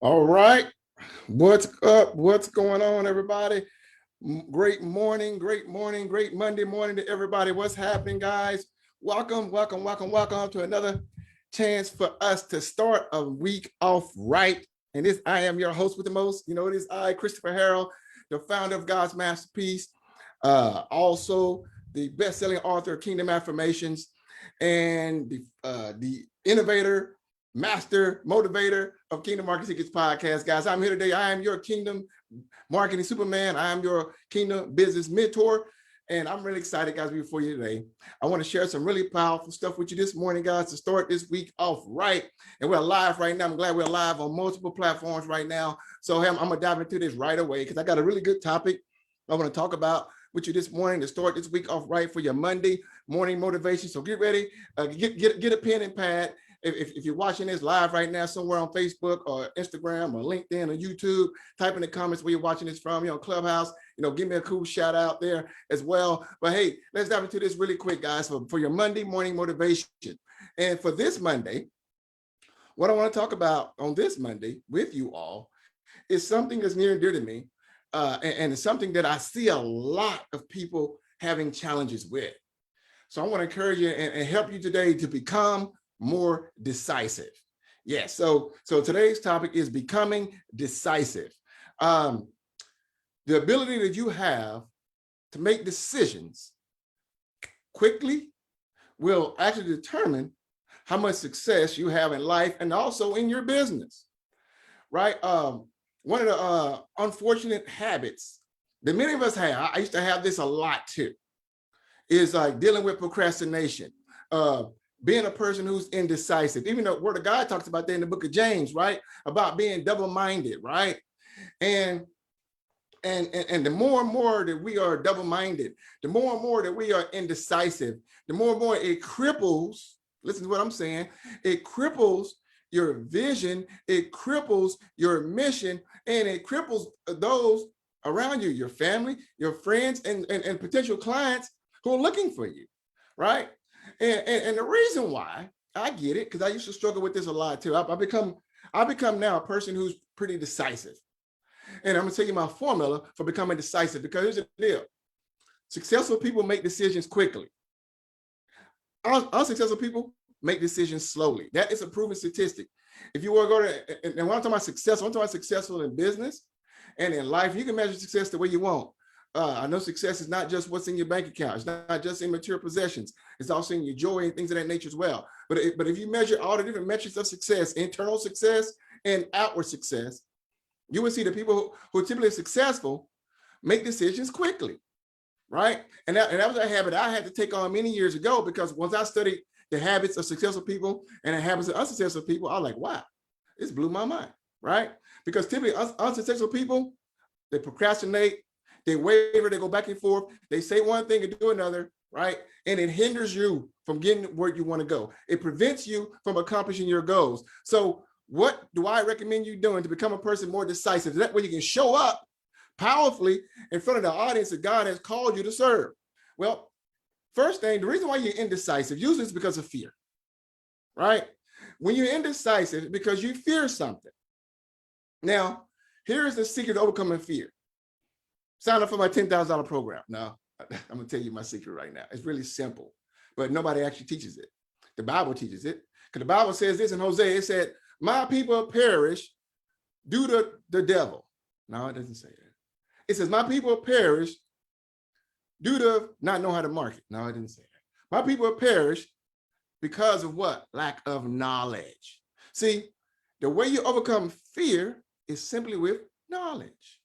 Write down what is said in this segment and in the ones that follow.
All right. What's up? What's going on, everybody? Great morning, great morning, great Monday morning to everybody. What's happening, guys? Welcome to another chance for us to start a week off right. And this, I am your host with the most. You know, it is I, Christopher Harrell, the founder of God's Masterpiece, also the best-selling author of Kingdom Affirmations, and the innovator, master motivator of Kingdom Marketing Secrets podcast. Guys, I'm here today. I am your Kingdom Marketing Superman. I am your Kingdom Business Mentor. And I'm really excited, guys, to be before you today. I want to share some really powerful stuff with you this morning, guys, to start this week off right. And we're live right now. I'm glad we're live on multiple platforms right now. So I'm going to dive into this right away because I got a really good topic I want to talk about with you this morning to start this week off right for your Monday morning motivation. So get ready, get a pen and pad. If you're watching this live right now somewhere on Facebook or Instagram or LinkedIn or YouTube, type in the comments where you're watching this from, Clubhouse, give me a cool shout out there as well. But hey, let's dive into this really quick, guys, for your Monday morning motivation. And for this Monday, what I want to talk about on this Monday with you all is something that's near and dear to me. And it's something that I see a lot of people having challenges with. So I want to encourage you and help you today to become more decisive. Yes. So today's topic is becoming decisive. The ability that you have to make decisions quickly will actually determine how much success you have in life and also in your business, right? One of the unfortunate habits that many of us have, I used to have this a lot too, is like dealing with procrastination. Being a person who's indecisive, even though word of God talks about that in the book of James, right? About being double-minded, right? And the more and more that we are double-minded, the more and more that we are indecisive, the more and more it cripples, listen to what I'm saying, it cripples your vision, it cripples your mission, and it cripples those around you, your family, your friends, and potential clients who are looking for you, right? And the reason why, I get it, because I used to struggle with this a lot too. I become now a person who's pretty decisive. And I'm gonna tell you my formula for becoming decisive, because here's the deal. Successful people make decisions quickly. Unsuccessful people make decisions slowly. That is a proven statistic. If you were to go to, and when I'm talking about success, I'm talking about successful in business and in life. You can measure success the way you want. I know success is not just what's in your bank account. It's not just in material possessions. It's also in your joy and things of that nature as well. But if you measure all the different metrics of success, internal success and outward success, you will see the people who are typically successful make decisions quickly, right? And that was a habit I had to take on many years ago, because once I studied the habits of successful people and the habits of unsuccessful people, I was like, wow, this blew my mind, right? Because typically unsuccessful people, they procrastinate, they waver, they go back and forth, they say one thing and do another, right? And it hinders you from getting where you want to go. It prevents you from accomplishing your goals. So what do I recommend you doing to become a person more decisive? That way you can show up powerfully in front of the audience that God has called you to serve. Well, first thing, the reason why you're indecisive usually is because of fear, right? When you're indecisive, because you fear something. Now, here's the secret to overcoming fear. Sign up for my $10,000 program. No, I'm gonna tell you my secret right now. It's really simple, but nobody actually teaches it. The Bible teaches it, because the Bible says this in Hosea. It said, my people perish due to the devil. No, it doesn't say that. It says, my people perish due to not know how to market. No, I didn't say that. My people perish because of what? Lack of knowledge. See, the way you overcome fear is simply with knowledge,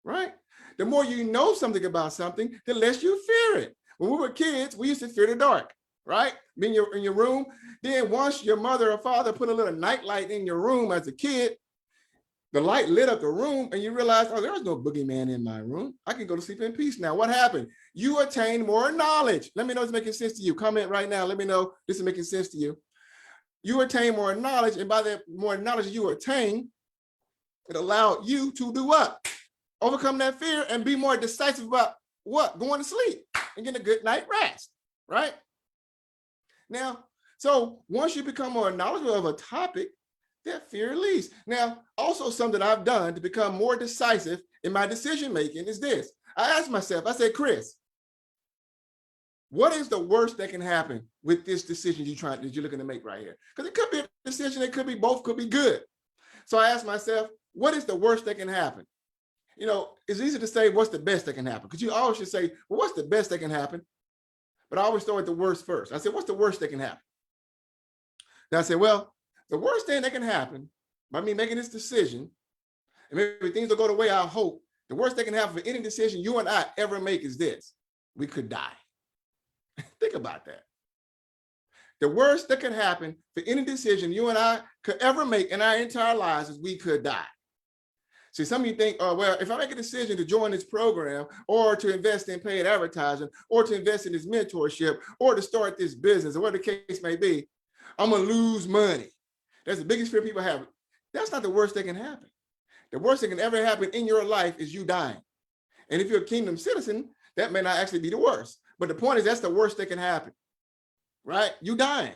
right? The more you know something about something, the less you fear it. When we were kids, we used to fear the dark, right? Being in your room. Then once your mother or father put a little night light in your room as a kid, the light lit up the room and you realize, oh, there's no boogeyman in my room. I can go to sleep in peace now. What happened? You attained more knowledge. Let me know if it's making sense to you. Comment right now. Let me know this is making sense to you. You attain more knowledge, and by that more knowledge you attain, it allowed you to do what? Overcome that fear and be more decisive about what? Going to sleep and getting a good night rest, right? Now, so once you become more knowledgeable of a topic, That fear release. Now, also something that I've done to become more decisive in my decision making is this. I asked myself, I said, Chris, what is the worst that can happen with this decision that you're looking to make right here? Because it could be a decision, it could be both, could be good. So I asked myself, what is the worst that can happen? You know, it's easy to say what's the best that can happen, because you always should say, well, what's the best that can happen? But I always start with the worst first. I said, what's the worst that can happen? Then I said, well, the worst thing that can happen by me making this decision, and maybe things will go the way I hope, the worst that can happen for any decision you and I ever make is this: we could die. Think about that. The worst that could happen for any decision you and I could ever make in our entire lives is we could die. See, some of you think, oh, well, if I make a decision to join this program or to invest in paid advertising or to invest in this mentorship or to start this business or whatever the case may be, I'm going to lose money. That's the biggest fear people have. That's not the worst that can happen. The worst that can ever happen in your life is you dying. And if you're a kingdom citizen, that may not actually be the worst. But the point is, that's the worst that can happen, right? You dying.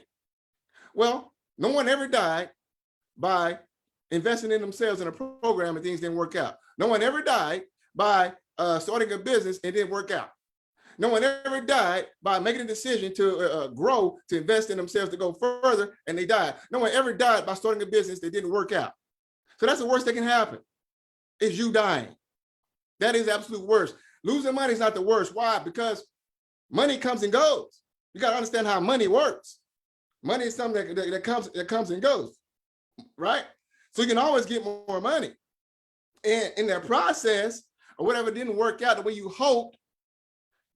Well, no one ever died by investing in themselves in a program and things didn't work out. No one ever died by starting a business and it didn't work out. No one ever died by making a decision to grow, to invest in themselves, to go further, and they died. No one ever died by starting a business that didn't work out. So that's the worst that can happen, is you dying. That is absolute worst. Losing money is not the worst. Why? Because money comes and goes. You got to understand how money works. Money is something that comes and goes, right? So you can always get more money. And in that process, or whatever didn't work out the way you hoped,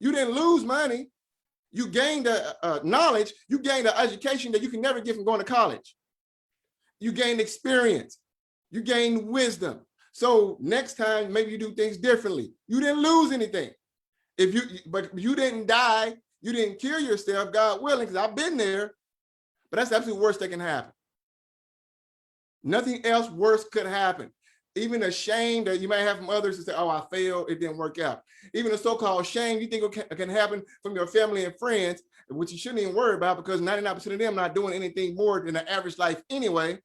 you didn't lose money. You gained knowledge. You gained an education that you can never get from going to college. You gained experience. You gained wisdom. So next time, maybe you do things differently. You didn't lose anything. But you didn't die. You didn't kill yourself, God willing, because I've been there. But that's the absolute worst that can happen. Nothing else worse could happen. Even a shame that you might have from others to say, oh, I failed, it didn't work out. Even a so-called shame you think can happen from your family and friends, which you shouldn't even worry about, because 99% of them are not doing anything more than an average life anyway.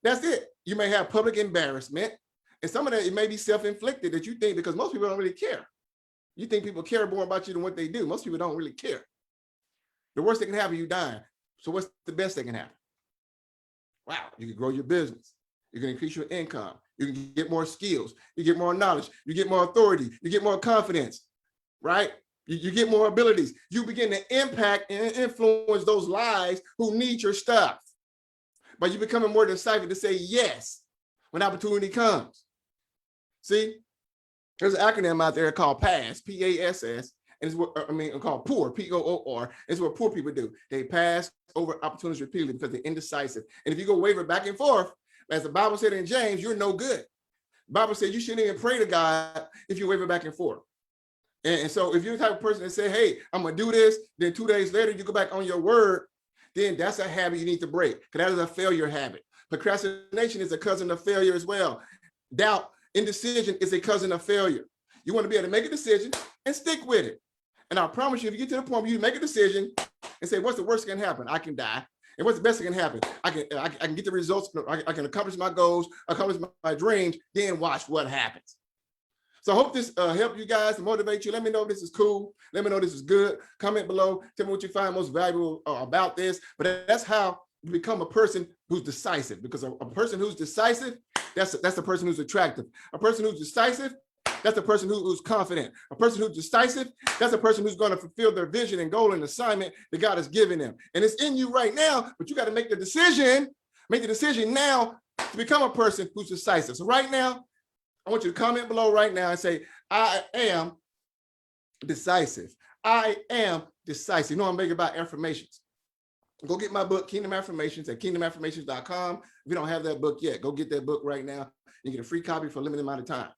That's it. You may have public embarrassment. And some of that, it may be self-inflicted that you think, because most people don't really care. You think people care more about you than what they do. Most people don't really care. The worst that can happen, you dying. So what's the best that can happen? Wow, you can grow your business. You can increase your income. You can get more skills. You get more knowledge. You get more authority. You get more confidence, right? You get more abilities. You begin to impact and influence those lives who need your stuff. But you're becoming more decisive to say yes when opportunity comes. See, there's an acronym out there called PASS, P-A-S-S, and it's what called POOR, P-O-O-R. It's what poor people do. They pass over opportunities repeatedly because they're indecisive. And if you go waver back and forth, as the Bible said in James, you're no good. The Bible said you shouldn't even pray to God if you waver back and forth. And so if you're the type of person that say, hey, I'm going to do this, then 2 days later you go back on your word, then that's a habit you need to break, because that is a failure habit. Procrastination is a cousin of failure as well. Doubt, indecision is a cousin of failure. You want to be able to make a decision and stick with it. And I promise you, if you get to the point where you make a decision and say, what's the worst that can happen? I can die. And what's the best that can happen? I can get the results. I can accomplish my goals, accomplish my dreams, then watch what happens. So I hope this helped you guys, to motivate you. Let me know if this is cool. Let me know if this is good. Comment below. Tell me what you find most valuable about this. But that's how you become a person who's decisive, because a person who's decisive, that's the person who's attractive. A person who's decisive, that's the person who's confident. A person who's decisive, that's a person who's going to fulfill their vision and goal and assignment that God has given them. And it's in you right now, but you got to make the decision now to become a person who's decisive. So right now, I want you to comment below right now and say, I am decisive. I am decisive. You know, I'm making about affirmations. Go get my book, Kingdom Affirmations, at kingdomaffirmations.com. If you don't have that book yet, go get that book right now. You get a free copy for a limited amount of time.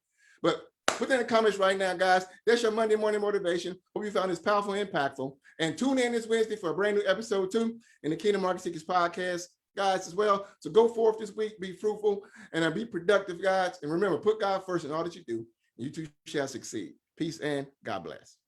But put that in the comments right now, guys. That's your Monday morning motivation. Hope you found this powerful and impactful. And tune in this Wednesday for a brand new episode 2 in the Kingdom Market Seekers podcast, guys, as well. So go forth this week, be fruitful, and be productive, guys. And remember, put God first in all that you do, and you too shall succeed. Peace and God bless.